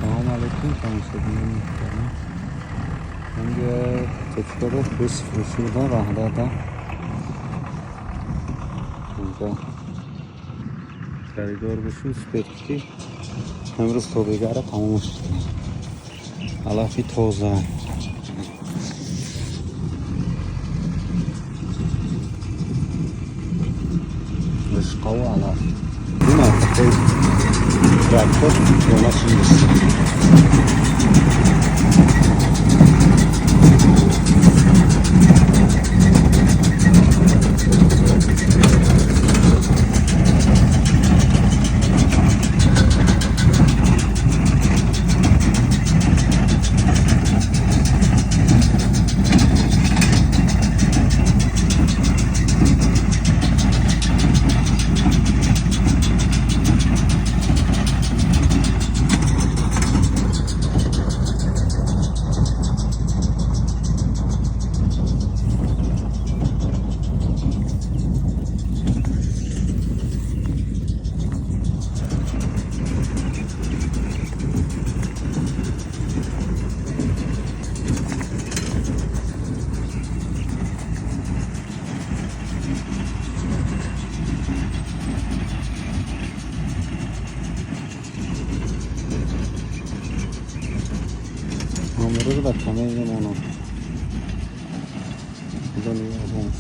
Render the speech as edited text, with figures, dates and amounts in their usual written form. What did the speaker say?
Selamun Aleyküm tanıştığımın muhtemelen. Önce Türkiye'de hız fırışıda Rahda'da burada koridor بشیم سپرتی امروز توبیگره تموم شد علافی توزه رشقه و علافی این artık traktör yola çıkmıştı. Numaraları da tanıyayım onu. Bu da niye olmuş?